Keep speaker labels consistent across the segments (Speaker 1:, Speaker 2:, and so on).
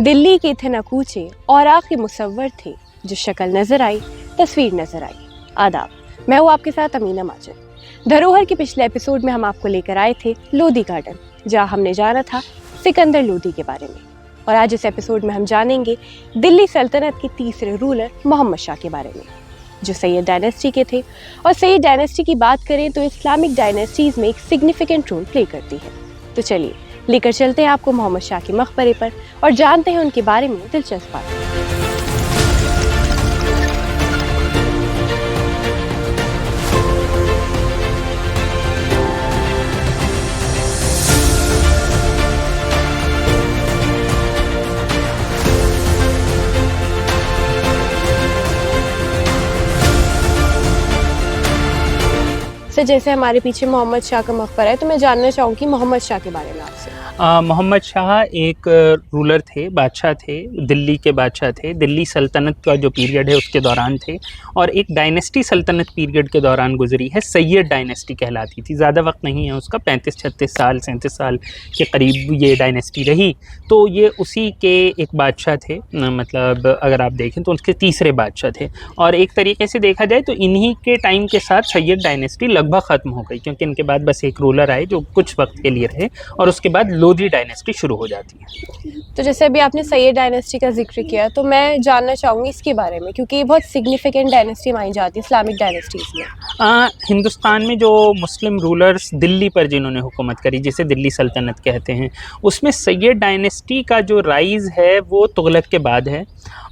Speaker 1: दिल्ली के थे न कूचे और आखिरी मुसव्वर थे, जो शक्ल नजर आई तस्वीर नजर आई। आदाब, मैं हूँ आपके साथ अमीना माजिद। धरोहर के पिछले एपिसोड में हम आपको लेकर आए थे लोधी गार्डन, जहाँ हमने जाना था सिकंदर लोधी के बारे में। और आज इस एपिसोड में हम जानेंगे दिल्ली सल्तनत के तीसरे रूलर मोहम्मद शाह के बारे में, जो सैयद डायनेस्टी के थे। और सैयद डायनेस्टी की बात करें तो इस्लामिक डायनेस्टीज में एक सिग्निफिकेंट रोल प्ले करती है। तो चलिए लेकर चलते हैं आपको मोहम्मद शाह के मकबरे पर और जानते हैं उनके बारे में दिलचस्प बातें। सर, जैसे हमारे पीछे मोहम्मद शाह का मकबरा है, तो मैं जानना चाहूँगी मोहम्मद शाह के बारे में आपसे।
Speaker 2: मोहम्मद शाह एक रूलर थे, बादशाह थे, दिल्ली के बादशाह थे। दिल्ली सल्तनत का जो पीरियड है उसके दौरान थे, और एक डायनेस्टी सल्तनत पीरियड के दौरान गुजरी है। सैयद डायनेस्टी कहलाती थी। ज़्यादा वक्त नहीं है उसका, 35-36 साल 37 साल के करीब ये डायनेस्टी रही। तो ये उसी के एक बादशाह थे, मतलब अगर आप देखें तो उसके तीसरे बादशाह थे। और एक तरीके से देखा जाए तो इन्हीं के टाइम के साथ सैयद डायनेस्टी लगभग ख़त्म हो गई, क्योंकि इनके बाद बस एक रूलर आए जो कुछ वक्त के लिए रहे, और उसके बाद लोधी डायनेस्टी शुरू हो जाती है।
Speaker 1: तो जैसे अभी आपने सैयद डायनेस्टी का जिक्र किया, तो मैं जानना चाहूँगी इसके बारे में, क्योंकि ये बहुत सिग्निफिकेंट डायनेस्टी मानी जाती है इस्लामिक डायनेस्टीज़ में।
Speaker 2: हिंदुस्तान में जो मुस्लिम रूलर्स दिल्ली पर जिन्होंने हुकूमत करी, जिसे दिल्ली सल्तनत कहते हैं, उसमें सैयद डायनेस्टी का जो राइज़ है वो तुगलक के बाद है।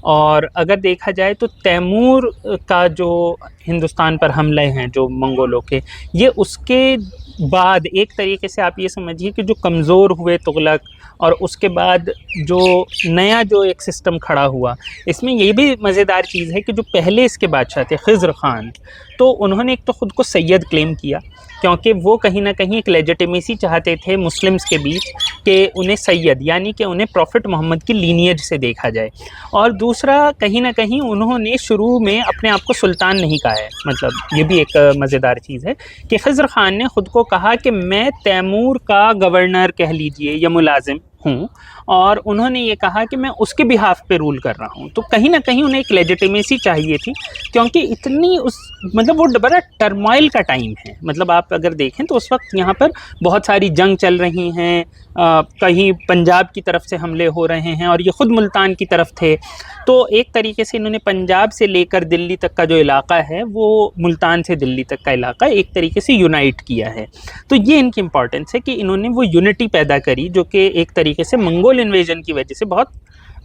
Speaker 2: और अगर देखा जाए तो तैमूर का जो हिंदुस्तान पर हमले हैं जो मंगोलों के, ये उसके बाद एक तरीके से आप ये समझिए कि जो कमज़ोर हुए तुगलक, और उसके बाद जो नया जो एक सिस्टम खड़ा हुआ, इसमें ये भी मज़ेदार चीज़ है कि जो पहले इसके बादशाह थे खिज़्र ख़ान, तो उन्होंने एक तो ख़ुद को सैयद क्लेम किया, क्योंकि वो कहीं ना कहीं एक लेजिटिमेसी चाहते थे मुस्लिम्स के बीच कि उन्हें सैयद यानी कि उन्हें प्रॉफिट मोहम्मद की लीनियज से देखा जाए। और दूसरा, कहीं ना कहीं उन्होंने शुरू में अपने आप को सुल्तान नहीं कहा है। मतलब ये भी एक मज़ेदार चीज़ है कि खिज़्र ख़ान ने ख़ुद को कहा कि मैं तैमूर का गवर्नर कह लीजिए या मुलाजिम हूँ, और उन्होंने ये कहा कि मैं उसके बिहाफ पे रूल कर रहा हूँ। तो कहीं ना कहीं उन्हें एक लेजिटिमेसी चाहिए थी, क्योंकि इतनी मतलब वो बड़ा टर्मोइल का टाइम है। मतलब आप अगर देखें तो उस वक्त यहाँ पर बहुत सारी जंग चल रही हैं, कहीं पंजाब की तरफ से हमले हो रहे हैं, और ये ख़ुद मुल्तान की तरफ थे। तो एक तरीके से इन्होंने पंजाब से लेकर दिल्ली तक का जो इलाका है, वो मुल्तान से दिल्ली तक का इलाका एक तरीके से यूनाइट किया है। तो ये इनकी इंपॉर्टेंस है कि इन्होंने वो यूनिटी पैदा करी, जो कि एक तरीके से मंगोल इन्वेजन की वजह से बहुत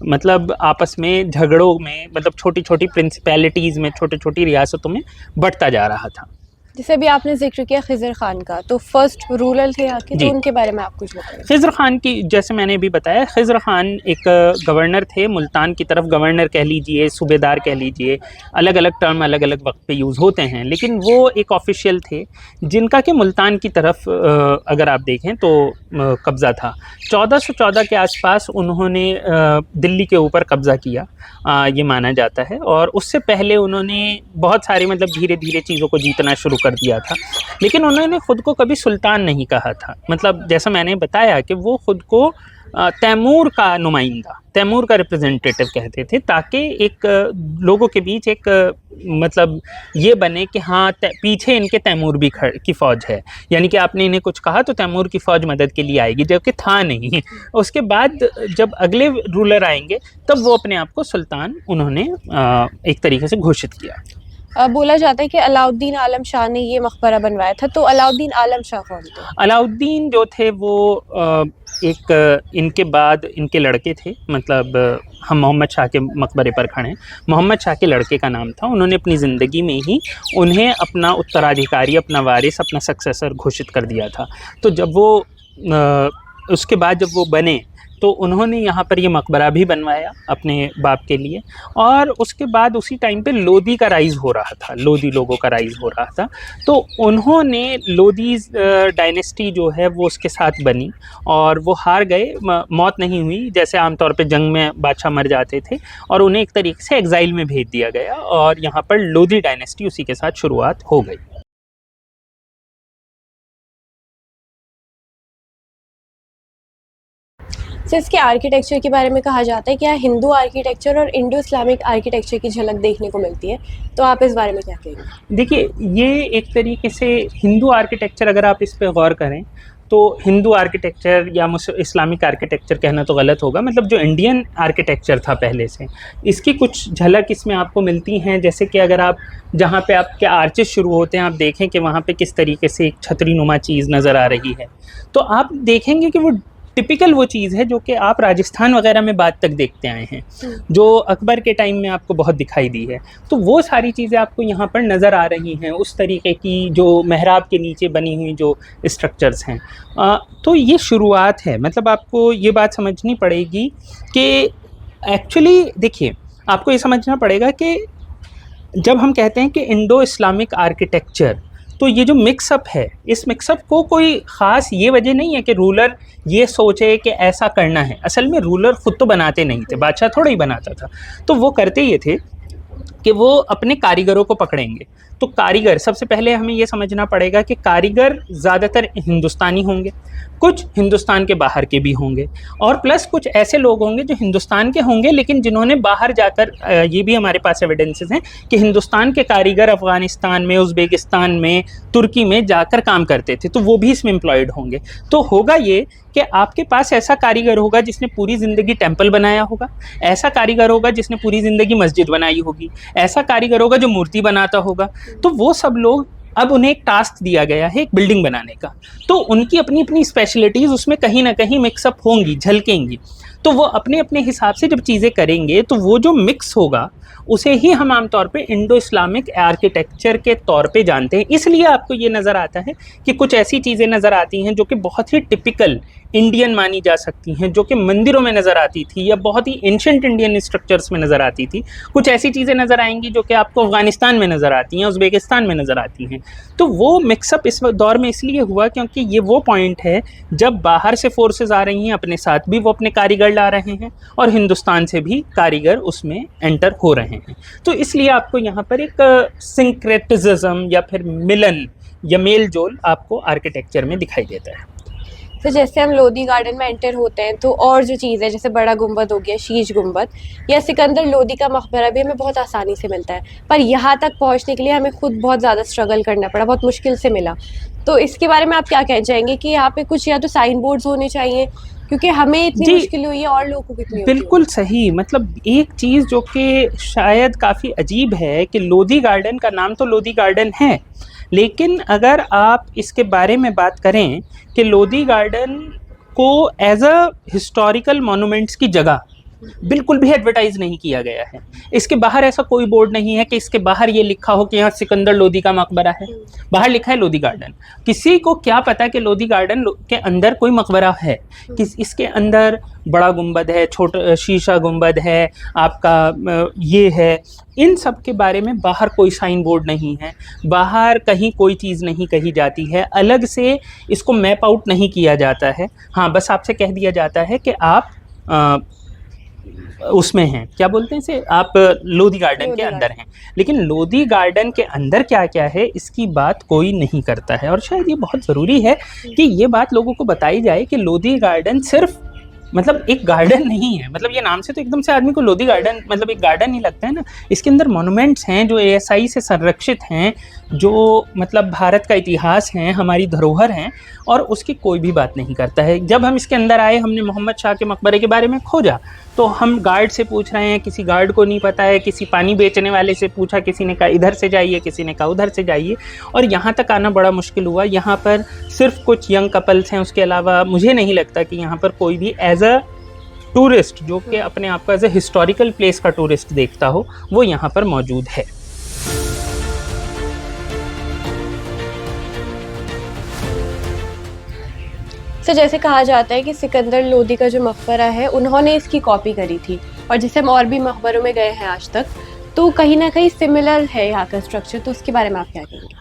Speaker 2: मतलब आपस में झगड़ों में, मतलब छोटी छोटी प्रिंसिपैलिटीज़ में, छोटी छोटी रियासतों में बढ़ता जा रहा था।
Speaker 1: जैसे अभी आपने जिक्र किया खिज़्र ख़ान का, तो फर्स्ट रूलर थे यहाँ के, तो उनके बारे में आप कुछ बताइए।
Speaker 2: खिज़्र ख़ान की, जैसे मैंने भी बताया, खिज़्र ख़ान एक गवर्नर थे मुल्तान की तरफ। गवर्नर कह लीजिए, सूबेदार कह लीजिए, अलग अलग टर्म अलग अलग वक्त पे यूज़ होते हैं, लेकिन वो एक ऑफिशियल थे जिनका कि मुल्तान की तरफ अगर आप देखें तो कब्ज़ा था। 1414 के आसपास उन्होंने दिल्ली के ऊपर कब्ज़ा किया, ये माना जाता है। और उससे पहले उन्होंने बहुत सारी मतलब धीरे धीरे चीज़ों को जीतना शुरू कर दिया था, लेकिन उन्होंने ख़ुद को कभी सुल्तान नहीं कहा था। मतलब जैसा मैंने बताया कि वो ख़ुद को तैमूर का नुमाइंदा, तैमूर का रिप्रेजेंटेटिव कहते थे, ताकि एक लोगों के बीच एक मतलब ये बने कि हाँ पीछे इनके तैमूर भी की फ़ौज है, यानी कि आपने इन्हें कुछ कहा तो तैमूर की फ़ौज मदद के लिए आएगी, जबकि था नहीं। उसके बाद जब अगले रूलर आएंगे तब वो अपने आप को सुल्तान उन्होंने एक तरीके से घोषित किया।
Speaker 1: बोला जाता है कि अलाउद्दीन आलम शाह ने ये मकबरा बनवाया था, तो अलाउद्दीन आलम शाह कौन थे?
Speaker 2: अलाउद्दीन जो थे वो एक इनके बाद इनके लड़के थे। मतलब हम मोहम्मद शाह के मकबरे पर खड़े हैं, मोहम्मद शाह के लड़के का नाम था। उन्होंने अपनी ज़िंदगी में ही उन्हें अपना उत्तराधिकारी, अपना वारिस, अपना सक्सेसर घोषित कर दिया था। तो जब वो उसके बाद जब वो बने तो उन्होंने यहाँ पर ये मकबरा भी बनवाया अपने बाप के लिए। और उसके बाद उसी टाइम पे लोधी का राइज़ हो रहा था, लोधी लोगों का राइज़ हो रहा था। तो उन्होंने लोधी डायनेस्टी जो है वो उसके साथ बनी, और वो हार गए, मौत नहीं हुई। जैसे आमतौर पे जंग में बादशाह मर जाते थे, और उन्हें एक तरीके से एग्ज़ाइल में भेज दिया गया, और यहाँ पर लोधी डायनेस्टी उसी के साथ शुरुआत हो गई।
Speaker 1: तो इसके आर्किटेक्चर के बारे में कहा जाता है कि यहाँ हिंदू आर्किटेक्चर और इंडो इस्लामिक आर्किटेक्चर की झलक देखने को मिलती है, तो आप इस बारे में क्या कहेंगे?
Speaker 2: देखिए, ये एक तरीके से हिंदू आर्किटेक्चर, अगर आप इस पे गौर करें तो हिंदू आर्किटेक्चर या इस्लामिक आर्किटेक्चर कहना तो गलत होगा, मतलब जो इंडियन आर्किटेक्चर था पहले से, इसकी कुछ झलक इसमें आपको मिलती हैं। जैसे कि अगर आप जहाँ पे आपके आर्चेस शुरू होते हैं, आप देखें कि वहाँ पे किस तरीके से एक छतरी नुमा चीज़ नज़र आ रही है, तो आप देखेंगे कि वो टिपिकल वो चीज़ है जो कि आप राजस्थान वगैरह में बाद तक देखते आए हैं, जो अकबर के टाइम में आपको बहुत दिखाई दी है। तो वो सारी चीज़ें आपको यहाँ पर नज़र आ रही हैं, उस तरीके की जो मेहराब के नीचे बनी हुई जो स्ट्रक्चर्स हैं। तो ये शुरुआत है, मतलब आपको ये बात समझनी पड़ेगी कि एक्चुअली देखिए, आपको ये समझना पड़ेगा कि जब हम कहते हैं कि इंडो इस्लामिक आर्किटेक्चर, तो ये जो मिक्सअप है, इस मिक्सअप को कोई ख़ास ये वजह नहीं है कि रूलर ये सोचे कि ऐसा करना है। असल में रूलर ख़ुद तो बनाते नहीं थे, बादशाह थोड़ा ही बनाता था। तो वो करते ये थे कि वो अपने कारीगरों को पकड़ेंगे। तो कारीगर, सबसे पहले हमें ये समझना पड़ेगा कि कारीगर ज़्यादातर हिंदुस्तानी होंगे, कुछ हिंदुस्तान के बाहर के भी होंगे, और प्लस कुछ ऐसे लोग होंगे जो हिंदुस्तान के होंगे लेकिन जिन्होंने बाहर जाकर, ये भी हमारे पास एविडेंसेस हैं कि हिंदुस्तान के कारीगर अफ़गानिस्तान में, उज़्बेकिस्तान में, तुर्की में जाकर काम करते थे, तो वो भी इसमें एम्प्लॉयड होंगे। तो होगा ये कि आपके पास ऐसा कारीगर होगा जिसने पूरी ज़िंदगी टेंपल बनाया होगा, ऐसा कारीगर होगा जिसने पूरी ज़िंदगी मस्जिद बनाई होगी, ऐसा कारीगर होगा जो मूर्ति बनाता होगा। तो वो सब लोग, अब उन्हें एक टास्क दिया गया है एक बिल्डिंग बनाने का, तो उनकी अपनी अपनी स्पेशलिटीज़ उसमें कहीं ना कहीं मिक्सअप होंगी, झलकेंगी। तो वो अपने अपने हिसाब से जब चीज़ें करेंगे तो वो जो मिक्स होगा उसे ही हम आमतौर पे इंडो इस्लामिक आर्किटेक्चर के तौर पे जानते हैं। इसलिए आपको ये नज़र आता है कि कुछ ऐसी चीज़ें नज़र आती हैं जो कि बहुत ही टिपिकल इंडियन मानी जा सकती हैं, जो कि मंदिरों में नज़र आती थी या बहुत ही एंशिएंट इंडियन स्ट्रक्चर्स में नज़र आती थी। कुछ ऐसी चीज़ें नज़र आएंगी जो कि आपको अफ़गानिस्तान में नज़र आती हैं, उज़्बेकिस्तान में नज़र आती हैं। तो वो मिक्सअप इस दौर में इसलिए हुआ क्योंकि ये वो पॉइंट है जब बाहर से फोर्सेस आ रही हैं, अपने साथ भी वो अपने कारीगर ला रहे हैं और हिंदुस्तान से भी कारीगर उसमें एंटर हो रहे हैं। तो इसलिए आपको यहाँ पर एक सिंक्रेटिज्म या फिर मिलन या मेल जोल आपको आर्किटेक्चर में दिखाई देता है।
Speaker 1: तो जैसे हम लोधी गार्डन में एंटर होते हैं तो और जो चीज़ है, जैसे बड़ा गुंबद हो गया, शीश गुंबद, या सिकंदर लोधी का मकबरा भी हमें बहुत आसानी से मिलता है, पर यहाँ तक पहुँचने के लिए हमें खुद बहुत ज़्यादा स्ट्रगल करना पड़ा, बहुत मुश्किल से मिला। तो इसके बारे में आप क्या कहना चाहेंगे कि यहाँ पे कुछ या तो साइन बोर्ड्स होने चाहिए, क्योंकि हमें इतनी मुश्किल हुई है और लोगों को कितनी होती
Speaker 2: बिल्कुल सही। मतलब एक चीज़ जो कि शायद काफ़ी अजीब है कि लोधी गार्डन का नाम तो लोधी गार्डन है, लेकिन अगर आप इसके बारे में बात करें कि लोधी गार्डन को एज अ हिस्टोरिकल मॉन्यूमेंट्स की जगह बिल्कुल भी एडवर्टाइज नहीं किया गया है। इसके बाहर ऐसा कोई बोर्ड नहीं है कि इसके बाहर ये लिखा हो कि यहाँ सिकंदर लोधी का मकबरा है, बाहर लिखा है लोधी गार्डन। किसी को क्या पता कि लोधी गार्डन के अंदर कोई मकबरा है, किस इसके अंदर बड़ा गुंबद है, छोटा शीशा गुंबद है, आपका ये है, इन सब के बारे में बाहर कोई साइन बोर्ड नहीं है, बाहर कहीं कोई चीज़ नहीं कही जाती है, अलग से इसको मैप आउट नहीं किया जाता है। हाँ, बस आपसे कह दिया जाता है कि आप उसमें हैं, क्या बोलते हैं इसे, आप लोधी गार्डन के अंदर हैं, लेकिन लोधी गार्डन के अंदर क्या क्या है इसकी बात कोई नहीं करता है। और शायद ये बहुत ज़रूरी है कि ये बात लोगों को बताई जाए कि लोधी गार्डन सिर्फ मतलब एक गार्डन नहीं है। मतलब ये नाम से तो एकदम से आदमी को लोधी गार्डन मतलब एक गार्डन ही लगता है ना। इसके अंदर मॉन्यूमेंट्स हैं जो ASI से संरक्षित हैं, जो मतलब भारत का इतिहास हैं, हमारी धरोहर हैं, और उसकी कोई भी बात नहीं करता है। जब हम इसके अंदर आए, हमने मोहम्मद शाह के मकबरे के बारे में खोजा, तो हम गार्ड से पूछ रहे हैं, किसी गार्ड को नहीं पता है, किसी पानी बेचने वाले से पूछा, किसी ने कहा इधर से जाइए, किसी ने कहा उधर से जाइए, और यहाँ तक आना बड़ा मुश्किल हुआ। यहाँ पर सिर्फ कुछ यंग कपल्स हैं, उसके अलावा मुझे नहीं लगता कि यहाँ पर कोई भी एज अ टूरिस्ट जो कि अपने आप को एज ए हिस्टोरिकल प्लेस का टूरिस्ट देखता हो, वो यहाँ पर मौजूद है।
Speaker 1: तो जैसे कहा जाता है कि सिकंदर लोधी का जो मकबरा है उन्होंने इसकी कॉपी करी थी, और जैसे हम और भी मकबरों में गए हैं आज तक, तो कहीं ना कहीं सिमिलर है यहाँ का स्ट्रक्चर, तो उसके बारे में आप क्या कहेंगे?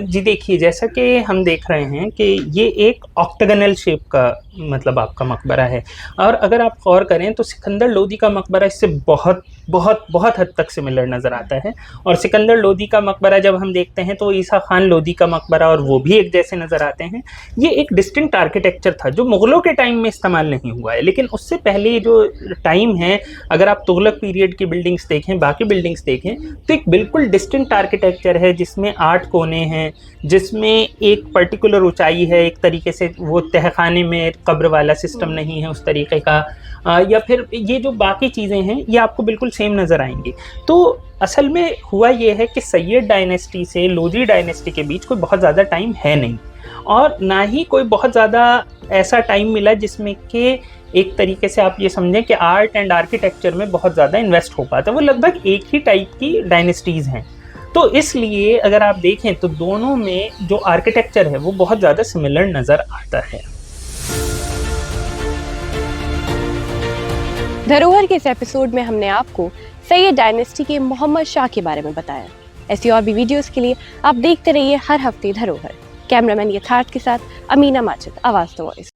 Speaker 2: जी देखिए, जैसा कि हम देख रहे हैं कि ये एक ऑक्टागोनल शेप का मतलब आपका मकबरा है, और अगर आप गौर करें तो सिकंदर लोधी का मकबरा इससे बहुत बहुत बहुत हद तक सिमिलर नज़र आता है। और सिकंदर लोदी का मकबरा जब हम देखते हैं तो ईसा खान लोदी का मकबरा और वो भी एक जैसे नज़र आते हैं। ये एक डिस्टिंक्ट आर्किटेक्चर था जो मुग़लों के टाइम में इस्तेमाल नहीं हुआ है, लेकिन उससे पहले जो टाइम है, अगर आप तुगलक पीरियड की बिल्डिंग्स देखें, बाकी बिल्डिंग्स देखें, तो एक बिल्कुल डिस्टिंक्ट आर्किटेक्चर है जिसमें 8 कोने हैं, जिसमें एक पर्टिकुलर ऊंचाई है, एक तरीके से वो तहखाने में कब्र वाला सिस्टम नहीं है उस तरीके का, या फिर ये जो बाकी चीज़ें हैं ये आपको बिल्कुल सेम नज़र आएंगी। तो असल में हुआ ये है कि सैयद डायनेस्टी से लोदी डायनेस्टी के बीच कोई बहुत ज़्यादा टाइम है नहीं, और ना ही कोई बहुत ज़्यादा ऐसा टाइम मिला जिसमें कि एक तरीके से आप ये समझें कि आर्ट एंड आर्किटेक्चर में बहुत ज़्यादा इन्वेस्ट हो पाता है। वो लगभग एक ही टाइप की डायनेस्टीज़ हैं, तो इसलिए अगर आप देखें तो दोनों में जो आर्किटेक्चर है वो बहुत ज़्यादा सिमिलर नज़र आता है।
Speaker 1: धरोहर के इस एपिसोड में हमने आपको सैयद डायनेस्टी के मोहम्मद शाह के बारे में बताया। ऐसी और भी वीडियोस के लिए आप देखते रहिए हर हफ्ते धरोहर। कैमरामैन यथार्थ के साथ अमीना माजिद, आवाज़ द वॉइस।